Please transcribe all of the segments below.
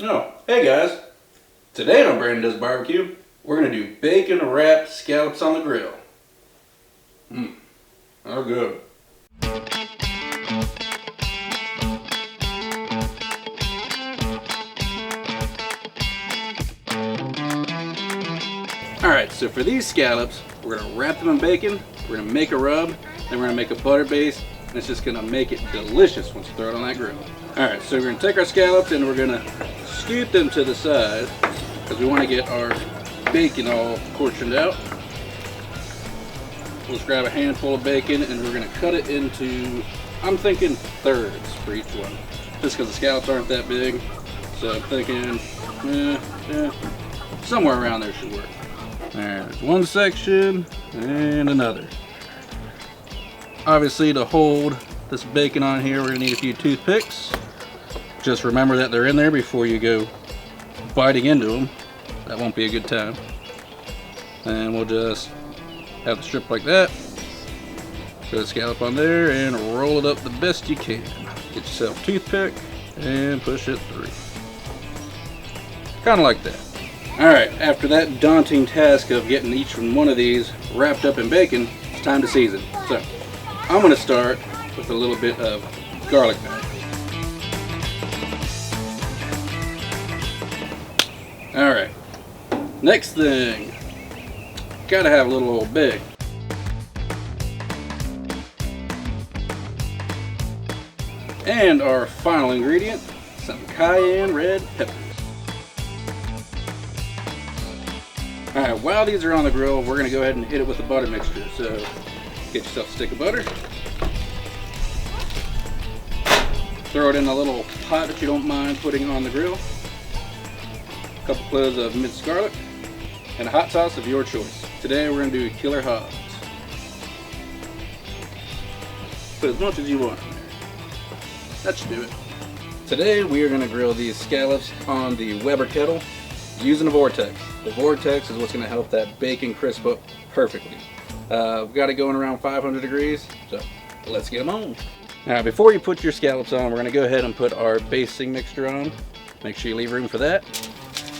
Oh, hey guys. Today on Brandon Does Barbecue, we're going to do bacon wrapped scallops on the grill. Oh good. Alright, so for these scallops, we're going to wrap them in bacon, we're going to make a rub, then we're going to make a butter base, and it's just going to make it delicious once you throw it on that grill. Alright, so we're going to take our scallops and we're going to scoot them to the side because we want to get our bacon all portioned out. We'll just grab a handful of bacon and we're going to cut it into, I'm thinking thirds for each one, just because the scallops aren't that big. So I'm thinking, somewhere around there should work. Alright, there's one section and another. Obviously, to hold this bacon on here, we're going to need a few toothpicks. Just remember that they're in there before you go biting into them. That won't be a good time. And we'll just have the strip like that. Put the scallop on there and roll it up the best you can. Get yourself a toothpick and push it through. Kind of like that. Alright, after that daunting task of getting each one of these wrapped up in bacon, it's time to season. So, I'm going to start with a little bit of garlic powder. Alright, next thing, gotta have a little old big. And our final ingredient, some cayenne red peppers. Alright, while these are on the grill, we're going to go ahead and hit it with the butter mixture. So, get yourself a stick of butter. Throw it in a little pot that you don't mind putting on the grill. A couple cloves of minced garlic. And a hot sauce of your choice. Today we're going to do Killer Hogs. Put as much as you want in there. That should do it. Today we are going to grill these scallops on the Weber kettle using a vortex. The vortex is what's going to help that bacon crisp up perfectly. We've got it going around 500 degrees, so let's get them on. Now before you put your scallops on, we're going to go ahead and put our basting mixture on. Make sure you leave room for that.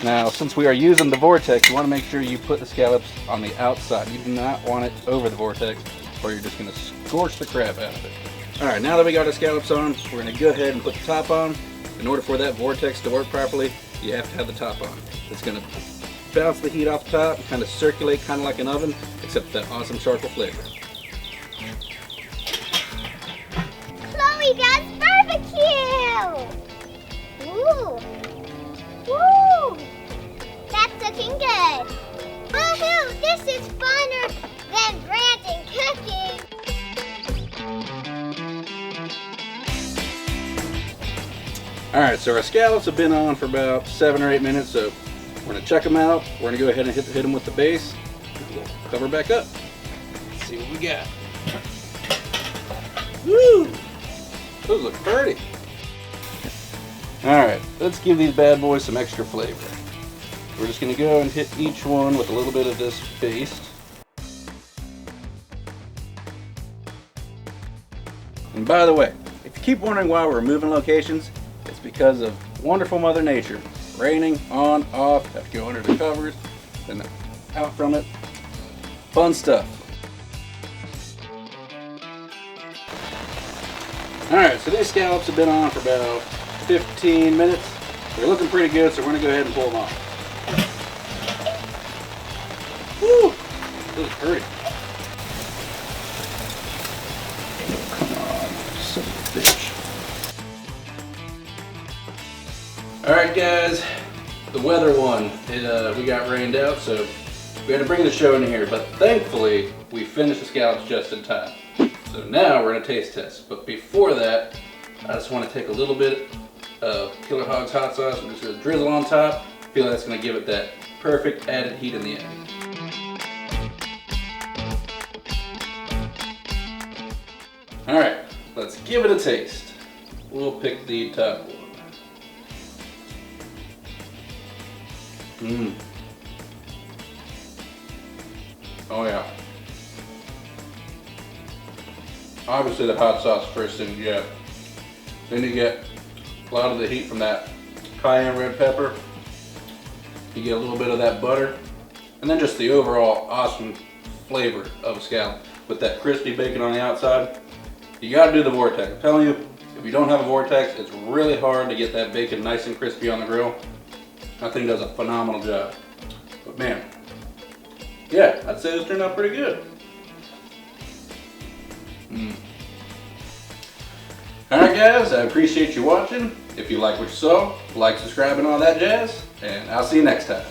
Now since we are using the vortex, you want to make sure you put the scallops on the outside. You do not want it over the vortex or you're just going to scorch the crap out of it. Alright, now that we got our scallops on, we're going to go ahead and put the top on. In order for that vortex to work properly, you have to have the top on. It's going to bounce the heat off the top and kind of circulate kind of like an oven, except that awesome charcoal flavor. Chloe does barbecue! Ooh! Woo! That's looking good! Woohoo! This is funner than Brandon cooking! Alright, so our scallops have been on for about 7 or 8 minutes, so we're going to check them out. We're going to go ahead and hit them with the base. We'll cover back up. Let's see what we got. Woo! Those look pretty. Alright, let's give these bad boys some extra flavor. We're just going to go and hit each one with a little bit of this paste. And by the way, if you keep wondering why we're moving locations, it's because of wonderful Mother Nature. Raining, on, off, have to go under the covers, then out from it. Fun stuff. Alright, so these scallops have been on for about 15 minutes. They're looking pretty good, so we're going to go ahead and pull them off. Woo! Those are pretty. Come on, son of a bitch. Alright guys, the weather won. We got rained out, so we had to bring the show in here, but thankfully we finished the scallops just in time. So now we're going to taste test, but before that, I just want to take a little bit of Killer Hogs hot sauce. I'm just going to drizzle on top. I feel like that's going to give it that perfect added heat in the end. Alright, let's give it a taste. We'll pick the top one. Oh yeah. Obviously the hot sauce first thing you get. Then you get a lot of the heat from that cayenne red pepper. You get a little bit of that butter. And then just the overall awesome flavor of a scallop. With that crispy bacon on the outside. You gotta do the vortex. I'm telling you, if you don't have a vortex, it's really hard to get that bacon nice and crispy on the grill. That thing does a phenomenal job. But man, yeah, I'd say this turned out pretty good. Alright guys, I appreciate you watching. If you like what you saw, like, subscribe, and all that jazz. And I'll see you next time.